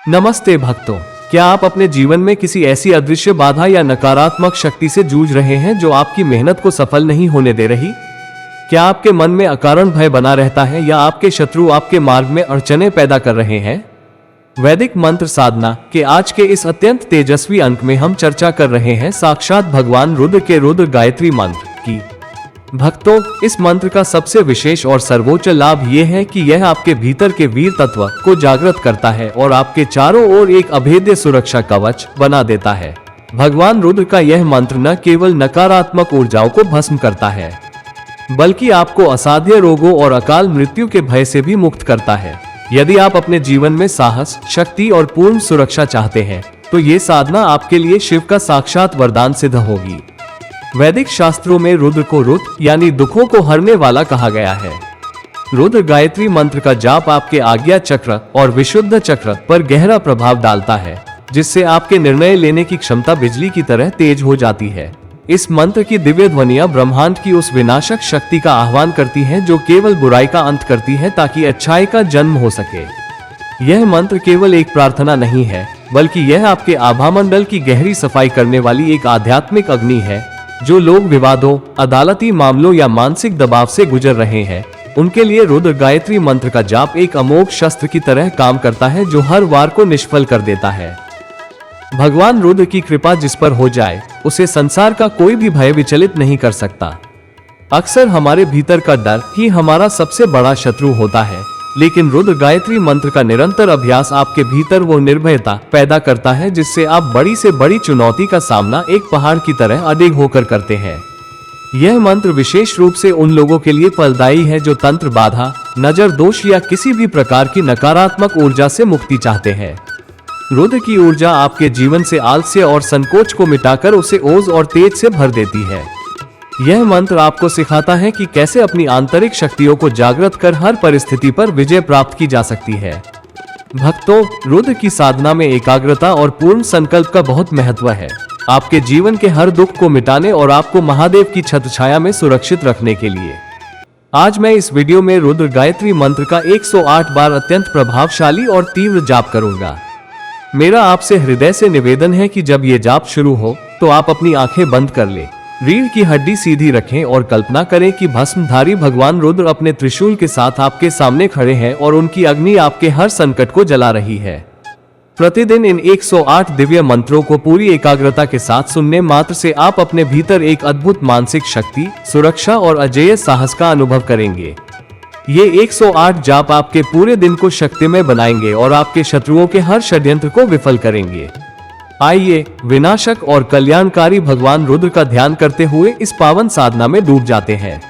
नमस्ते भक्तों, क्या आप अपने जीवन में किसी ऐसी अदृश्य बाधा या नकारात्मक शक्ति से जूझ रहे हैं जो आपकी मेहनत को सफल नहीं होने दे रही? क्या आपके मन में अकारण भय बना रहता है या आपके शत्रु आपके मार्ग में अड़चने पैदा कर रहे हैं? वैदिक मंत्र साधना के आज के इस अत्यंत तेजस्वी अंक में हम चर्चा कर रहे हैं साक्षात भगवान रुद्र के रुद्र गायत्री मंत्र की। भक्तों, इस मंत्र का सबसे विशेष और सर्वोच्च लाभ यह है कि यह आपके भीतर के वीर तत्व को जागृत करता है और आपके चारों ओर एक अभेद्य सुरक्षा कवच बना देता है। भगवान रुद्र का यह मंत्र न केवल नकारात्मक ऊर्जाओं को भस्म करता है, बल्कि आपको असाध्य रोगों और अकाल मृत्यु के भय से भी मुक्त करता है। यदि आप अपने जीवन में साहस, शक्ति और पूर्ण सुरक्षा चाहते हैं, तो ये साधना आपके लिए शिव का साक्षात वरदान सिद्ध होगी। वैदिक शास्त्रों में रुद्र को रुत यानी दुखों को हरने वाला कहा गया है। रुद्र गायत्री मंत्र का जाप आपके आज्ञा चक्र और विशुद्ध चक्र पर गहरा प्रभाव डालता है, जिससे आपके निर्णय लेने की क्षमता बिजली की तरह तेज हो जाती है। इस मंत्र की दिव्य ध्वनियां ब्रह्मांड की उस विनाशक शक्ति का आह्वान करती हैं जो केवल बुराई का अंत करती है ताकि अच्छाई का जन्म हो सके। यह मंत्र केवल एक प्रार्थना नहीं है, बल्कि यह आपके आभामंडल की गहरी सफाई करने वाली एक आध्यात्मिक अग्नि है। जो लोग विवादों, अदालती मामलों या मानसिक दबाव से गुजर रहे हैं, उनके लिए रुद्र गायत्री मंत्र का जाप एक अमोघ शस्त्र की तरह काम करता है जो हर वार को निष्फल कर देता है। भगवान रुद्र की कृपा जिस पर हो जाए, उसे संसार का कोई भी भय विचलित नहीं कर सकता। अक्सर हमारे भीतर का डर ही हमारा सबसे बड़ा शत्रु होता है, लेकिन रुद्र गायत्री मंत्र का निरंतर अभ्यास आपके भीतर वो निर्भयता पैदा करता है जिससे आप बड़ी से बड़ी चुनौती का सामना एक पहाड़ की तरह अडिग होकर करते हैं। यह मंत्र विशेष रूप से उन लोगों के लिए फलदायी है जो तंत्र बाधा, नजर दोष या किसी भी प्रकार की नकारात्मक ऊर्जा से मुक्ति चाहते हैं। रुद्र की ऊर्जा आपके जीवन से आलस्य और संकोच को मिटाकर उसे ओज और तेज से भर देती है। यह मंत्र आपको सिखाता है कि कैसे अपनी आंतरिक शक्तियों को जागृत कर हर परिस्थिति पर विजय प्राप्त की जा सकती है। भक्तों, रुद्र की साधना में एकाग्रता और पूर्ण संकल्प का बहुत महत्व है, आपके जीवन के हर दुख को मिटाने और आपको महादेव की छत्रछाया में सुरक्षित रखने के लिए। आज मैं इस वीडियो में रुद्र गायत्री मंत्र का 108 बार अत्यंत प्रभावशाली और तीव्र जाप करूंगा। मेरा आपसे हृदय से निवेदन है कि जब ये जाप शुरू हो तो आप अपनी आंखें बंद कर लें, रीढ़ की हड्डी सीधी रखें और कल्पना करें कि भस्मधारी भगवान रुद्र अपने त्रिशूल के साथ आपके सामने खड़े हैं और उनकी अग्नि आपके हर संकट को जला रही है। प्रतिदिन इन 108 दिव्य मंत्रों को पूरी एकाग्रता के साथ सुनने मात्र से आप अपने भीतर एक अद्भुत मानसिक शक्ति, सुरक्षा और अजेय साहस का अनुभव करेंगे। ये 108 जाप आपके पूरे दिन को शक्तिमय बनाएंगे और आपके शत्रुओं के हर षड्यंत्र को विफल करेंगे। आइए विनाशक और कल्याणकारी भगवान रुद्र का ध्यान करते हुए इस पावन साधना में डूब जाते हैं।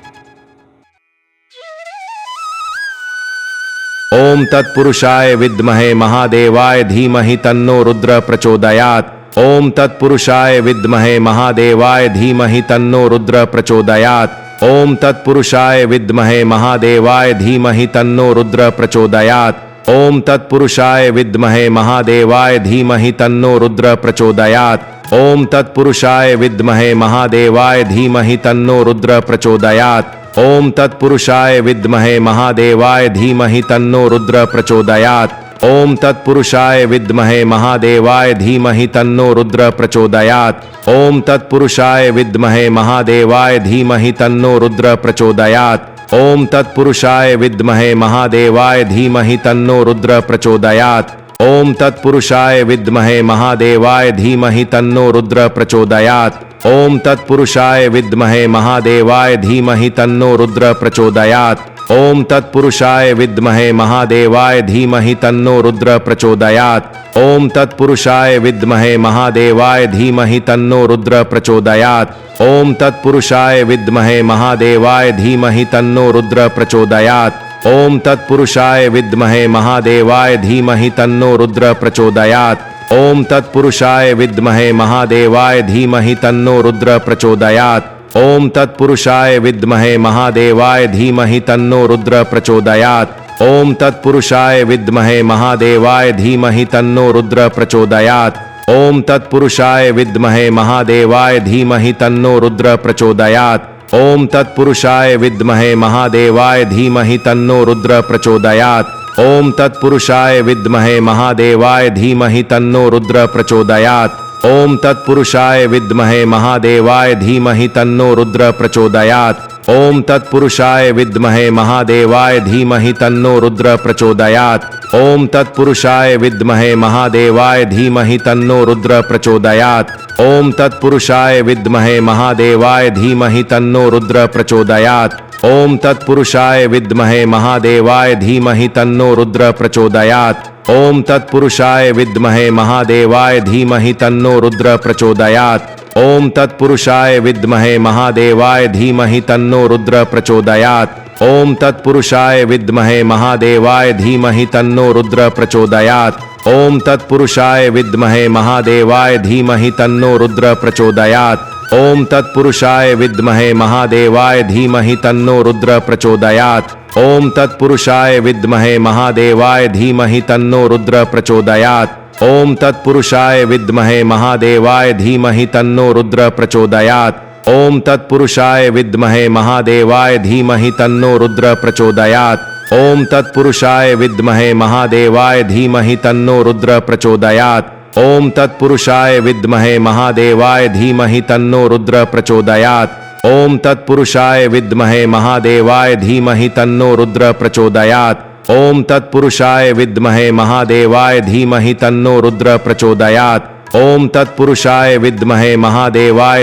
ओम तत्पुरुषाय विद्महे महादेवाय धीमहि तन्नो रुद्र प्रचोदयात्। ओम तत्पुरुषाय विद्महे महादेवाय धीमहि तन्नो रुद्र प्रचोदयात्। ओम तत्पुरुषाय विद्महे महादेवाय धीमहि तन्नो रुद्र प्रचोदयात्। ओम तत्पुरुषाय विद्महे महादेवाय धीमहि तन्नो रुद्र प्रचोदयात्। ओम तत्पुरुषाय विद्महे महादेवाय धीमहि तन्नो रुद्र प्रचोदयात्। ओम तत्पुरुषाय विद्महे महादेवाय धीमहि तन्नो रुद्र प्रचोदयात्। ओम तत्पुरुषाय विद्महे महादेवाय धीमहि तन्नो रुद्र प्रचोदयात्। ओम तत्पुरुषाय विद्महे महादेवाय धीमहि तन्नो रुद्र प्रचोदयात्। ओम तत्पुरुषाय विद्महे महादेवाय धीमहि तन्नो रुद्र प्रचोदयात्। ओम तत्पुरुषाय विद्महे महादेवाय धीमहि तन्नो रुद्र प्रचोदयात्। ओम तत्पुरुषाय विद्महे महादेवाय धीमहि तन्नो रुद्र प्रचोदयात्। ओम तत्पुरुषाय विद्महे महादेवाय धीमहि तन्नो रुद्र प्रचोदयात्। ओम तत्पुरुषाय विद्महे महादेवाय धीमहि तन्नो रुद्र प्रचोदयात्। ओम तत्पुरुषाय विद्महे महादेवाय धीमहि तन्नो रुद्र प्रचोदयात्। ओम तत्पुरुषाय विद्महे महादेवाय धीमहि तन्नो रुद्र प्रचोदयात्। ओम तत्पुरुषाय विद्महे महादेवाय धीमहि तन्नो रुद्र प्रचोदयात्। ओम तत्पुरुषाय विद्महे महादेवाय धीमहि तन्नो रुद्र प्रचोदयात्। ओम तत्पुरुषाय विद्महे महादेवाय धीमहि तन्नो रुद्र प्रचोदयात्। ओम तत्पुरुषाय विद्महे महादेवाय धीमहि तन्नो रुद्र प्रचोदयात्। ओम तत्पुरुषाय विद्महे महादेवाय धीमहि तन्नो रुद्र प्रचोदयात्। ओम तत्पुरुषाय विद्महे महादेवाय धीमहि तन्नो रुद्र प्रचोदयात्। ओम तत्पुरुषाय विद्महे महादेवाय धीमहि तन्नो रुद्र प्रचोदयात्। ओम तत्पुरुषाय विद्महे महादेवाय धीमहि तन्नो रुद्र प्रचोदयात्। ओम तत्पुरुषाय विद्महे महादेवाय धीमहि तन्नो रुद्र प्रचोदयात्। ओम तत्पुरुषाय विद्महे महादेवाय धीमहि तन्नो रुद्र प्रचोदयात्। ओम तत्पुरुषाय विद्महे महादेवाय धीमहि तन्नो रुद्र प्रचोदयात्। ओम तत्पुरुषाय विद्महे महादेवाय धीमहि तन्नो रुद्र प्रचोदयात्। ओम तत्पुरुषाय विद्महे महादेवाय धीमहि तन्नो रुद्र प्रचोदयात्। ओम तत्पुरुषाय विद्महे महादेवाय धीमहि तन्नो रुद्र प्रचोदयात्। ओम तत्पुरुषाय विद्महे महादेवाय धीमहि तन्नो रुद्र प्रचोदयात्। ओम तत्पुरुषाय विद्महे महादेवाय धीमहि तन्नो रुद्र प्रचोदयात्। ओम तत्पुरुषाय विद्महे महादेवाय धीमहि तन्नो रुद्र प्रचोदयात्। ओम तत्पुरुषाय विद्महे महादेवाय धीमहि तन्नो रुद्र प्रचोदयात्। ओम तत्पुरुषाय विद्महे महादेवाय धीमहि तन्नो रुद्र प्रचोदयात्। ओम तत्पुरुषाय विद्महे महादेवाय धीमहि तन्नो रुद्र प्रचोदयात्। ओम तत्पुरुषाय विद्महे महादेवाय धीमहि तन्नो रुद्र प्रचोदयात्। ओम तत्पुरुषाय विद्महे महादेवाय धीमहि तन्नो रुद्र प्रचोदयात्। ओम तत्पुरुषाय विद्महे महादेवाय धीमहि तन्नो रुद्र प्रचोदयात्। ओम तत्पुरुषाय विद्महे महादेवाय धीमहि तन्नो रुद्र प्रचोदयात्। ओम तत्पुरुषाय विद्महे महादेवाय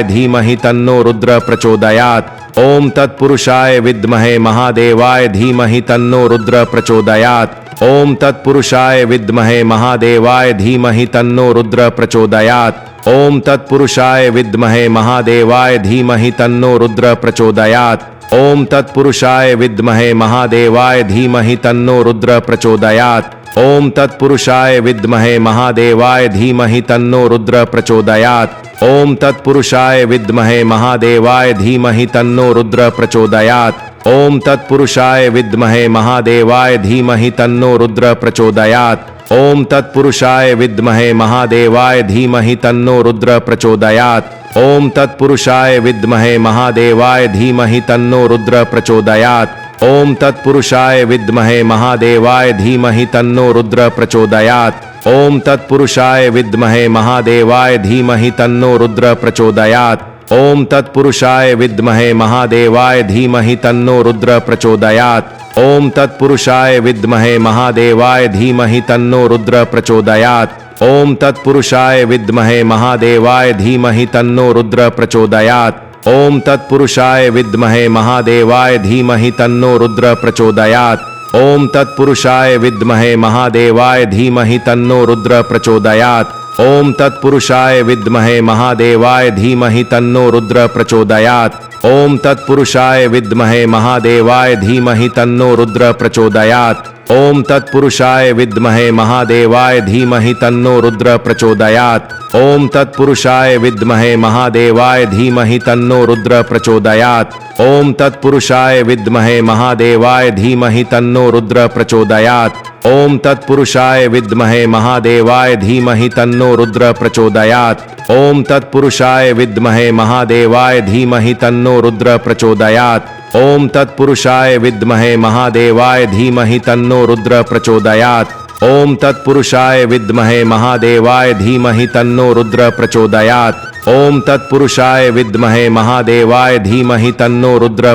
धीमहि तन्नो रुद्र प्रचोदयात्। ओम तत्पुरुषाय विद्महे महादेवाय धीमहि तन्नो रुद्र प्रचोदयात्। ओम तत्पुरुषाय विद्महे महादेवाय धीमहि तन्नो रुद्र प्रचोदयात्। ओम तत्पुरुषाय विद्महे महादेवाय धीमहि तन्नो रुद्र प्रचोदयात्। ओम तत्पुरुषाय विद्महे महादेवाय धीमहि तन्नो रुद्र प्रचोदयात्। ओम तत्पुरुषाय विद्महे महादेवाय धीमहि तन्नो रुद्र प्रचोदयात्। ओम तत्पुरुषाय विद्महे महादेवाय धीमहि तन्नो रुद्र प्रचोदयात्। ओम तत्पुरुषाय विद्महे महादेवाय धीमहि तन्नो रुद्र प्रचोदयात्। ओम तत्पुरुषाय विद्महे महादेवाय धीमहि तन्नो रुद्र प्रचोदयात्। ओम तत्पुरुषाय विद्महे महादेवाय धीमहि तन्नो रुद्र प्रचोदयात्। ओम तत्पुरुषाय विद्महे महादेवाय धीमहि तन्नो रुद्र प्रचोदयात्। ओम तत्पुरुषाय विद्महे महादेवाय धीमहि तन्नो रुद्र प्रचोदयात्। ओम तत्पुरुषाय विद्महे महादेवाय धीमहि तन्नो रुद्र प्रचोदयात्। ओम तत्पुरुषाय विद्महे महादेवाय धीमहि तन्नो रुद्र प्रचोदयात्। ओम तत्पुरुषाय विद्महे महादेवाय धीमहि तन्नो रुद्र प्रचोदयात्। ओम तत्पुरुषाय विद्महे महादेवाय धीमहि तन्नो रुद्र प्रचोदयात्। ओम तत्पुरुषाय विद्महे महादेवाय धीमहि तन्नो रुद्र प्रचोदयात्। ओम तत्पुरुषाय विद्महे महादेवाय धीमहि तन्नो रुद्र प्रचोदयात्। ओम तत्पुरुषाय विद्महे महादेवाय धीमहि तन्नो रुद्र प्रचोदयात्। ओम तत्पुरुषाय विद्महे महादेवाय धीमहि तन्नो रुद्र प्रचोदयात्। ओम तत्पुरुषाय विद्महे महादेवाय धीमहि तन्नो रुद्र प्रचोदयात्। ओम तत्पुरुषाय विद्महे महादेवाय धीमहि तन्नो रुद्र प्रचोदयात्। ओम तत्पुरुषाय विद्महे महादेवाय धीमहि तन्नो रुद्र प्रचोदयात्। ओम तत्पुरुषाय विद्महे महादेवाय धीमहि तन्नो रुद्र प्रचोदयात्। ओम तत्पुरुषाय विद्महे महादेवाय धीमहि तन्नो रुद्र प्रचोदयात्। ओम तत्पुरुषाय विद्महे महादेवाय धीमहि तन्नो रुद्र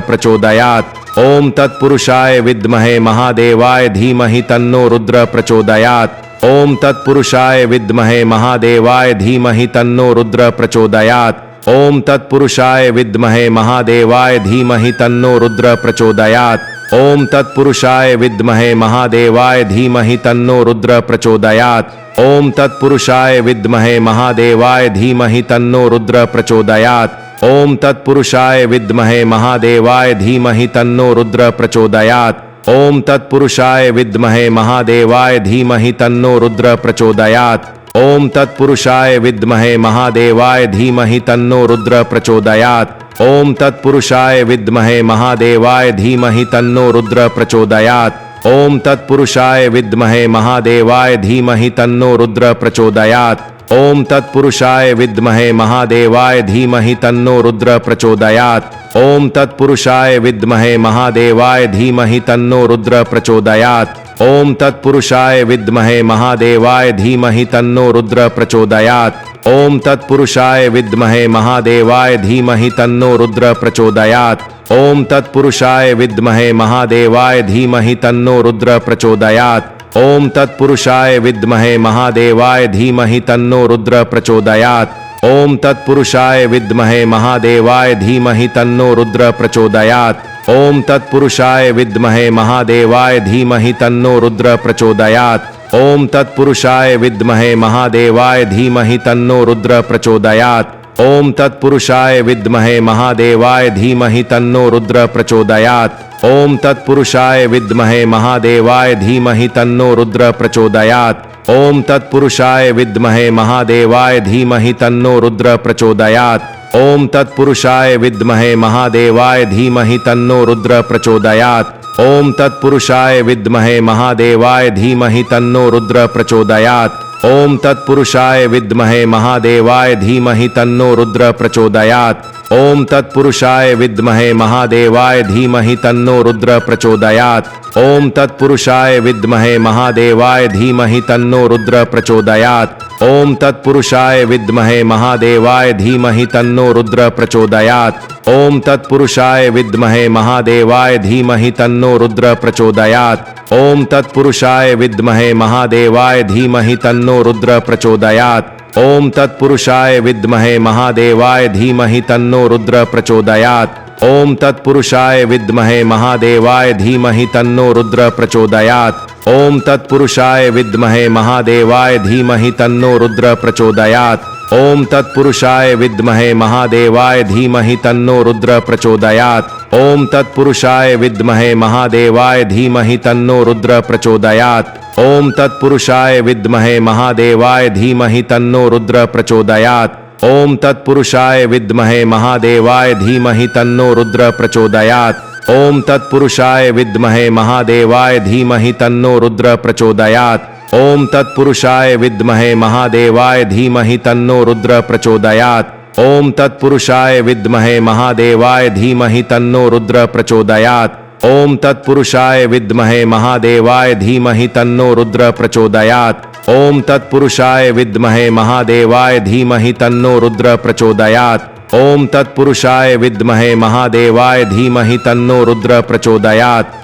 प्रचोदयात्। ओम तत्पुरुषाय विद्महे महादेवाय धीमहि तन्नो रुद्र प्रचोदयात्। ओम तत्पुरुषाय विद्महे महादेवाय धीमहि तन्नो रुद्र प्रचोदयात्। ओम तत्पुरुषाय विद्महे महादेवाय धीमहि तन्नो रुद्र प्रचोदयात्। ओम तत्पुरुषाय विद्महे महादेवाय धीमहि तन्नो रुद्र प्रचोदयात्। ओम तत्पुरुषाय विद्महे महादेवाय धीमहि तन्नो रुद्र प्रचोदयात्। ओम तत्पुरुषाय विद्महे महादेवाय धीमहि तन्नो रुद्र प्रचोदयात्। ओम तत्पुरुषाय विद्महे महादेवाय धीमहि तन्नो रुद्र प्रचोदयात्। ओम तत्पुरुषाय विद्महे महादेवाय धीमहि तन्नो रुद्र प्रचोदयात्। ओम तत्पुरुषाय विद्महे महादेवाय धीमहि तन्नो रुद्र प्रचोदयात्। ओम तत्पुरुषाय विद्महे महादेवाय धीमहि तन्नो रुद्र प्रचोदयात्। ओम तत्पुरुषाय विद्महे महादेवाय धीमहि तन्नो रुद्र प्रचोदयात्। ओम तत्पुरुषाय विद्महे महादेवाय धीमहि तन्नो रुद्र प्रचोदयात्। ओम तत्पुरुषाय विद्महे महादेवाय धीमहि तन्नो रुद्र प्रचोदयात्। ओम तत्पुरुषाय विद्महे महादेवाय धीमहि तन्नो रुद्र प्रचोदयात्। ओम तत्पुरुषाय विद्महे महादेवाय धीमहि तन्नो रुद्र प्रचोदयात्। ओम तत्पुरुषाय विद्महे महादेवाय धीमहि तन्नो रुद्र प्रचोदयात्। ओम तत्पुरुषाय विद्महे महादेवाय धीमहि तन्नो रुद्र प्रचोदयात्। ओम तत्पुरुषाय विद्महे महादेवाय धीमहि तन्नो रुद्र प्रचोदयात्। ओम तत्पुरुषाय विद्महे महादेवाय धीमहि तन्नो रुद्र प्रचोदयात्। ओम तत्पुरुषाय विद्महे महादेवाय धीमहि तन्नो रुद्र प्रचोदयात्। ओम तत्पुरुषाय विद्महे महादेवाय धीमहि तन्नो रुद्र प्रचोदयात्। ओम तत्पुरुषाय विद्महे महादेवाय धीमहि तन्नो रुद्र प्रचोदयात्। ओम तत्पुरुषाय विद्महे महादेवाय धीमहि तन्नो रुद्र प्रचोदयात्। ओम तत्पुरुषाय विद्महे महादेवाय धीमहि तन्नो रुद्र प्रचोदयात्। ओम तत्पुरुषाय विद्महे महादेवाय धीमहि तन्नो रुद्र प्रचोदयात्। ओम तत्पुरुषाय विद्महे महादेवाय धीमहि तन्नो रुद्र प्रचोदयात्। ओम तत्पुरुषाय विद्महे महादेवाय धीमहि तन्नो रुद्र प्रचोदयात्। ओम तत्पुरुषाय विद्महे महादेवाय धीमहि तन्नो रुद्र प्रचोदयात्। ओम तत्पुरुषाय विद्महे महादेवाय धीमहि तन्नो रुद्र प्रचोदयात्। ओम तत्पुरुषाय विद्महे महादेवाय धीमहि तन्नो रुद्र प्रचोदयात्। ओम तत्पुरुषाय विद्महे महादेवाय धीमहि तन्नो रुद्र प्रचोदयात्। ओम तत्पुरुषाय विद्महे महादेवाय धीमहि तन्नो रुद्र प्रचोदयात्। ओम तत्पुरुषाय विद्महे महादेवाय धीमहि तन्नो रुद्र प्रचोदयात्। ओम तत्पुरुषाय विद्महे महादेवाय धीमहि तन्नो रुद्र प्रचोदयात्। ओम तत्पुरुषाय विद्महे महादेवाय धीमहि तन्नो रुद्र प्रचोदयात्। ओम तत्पुरुषाय विद्महे महादेवाय धीमहि तन्नो रुद्र प्रचोदयात्। ओम तत्पुरुषाय विद्महे महादेवाय धीमहि तन्नो रुद्र प्रचोदयात्। ओम तत्पुरुषाय विद्महे महादेवाय धीमहि तन्नो रुद्र प्रचोदयात्। ओम तत्पुरुषाय विद्महे महादेवाय धीमहि तन्नो रुद्र प्रचोदयात्। ओम तत्पुरुषाय विद्महे महादेवाय धीमहि तन्नो रुद्र प्रचोदयात्। ओम तत्पुरुषाय विद्महे महादेवाय धीमहि तन्नो रुद्र प्रचोदयात्। ओम तत्पुरुषाय विद्महे महादेवाय धीमहि तन्नो रुद्र प्रचोदयात्। ओम तत्पुरुषाय विद्महे महादेवाय धीमहि तन्नो रुद्र प्रचोदयात्।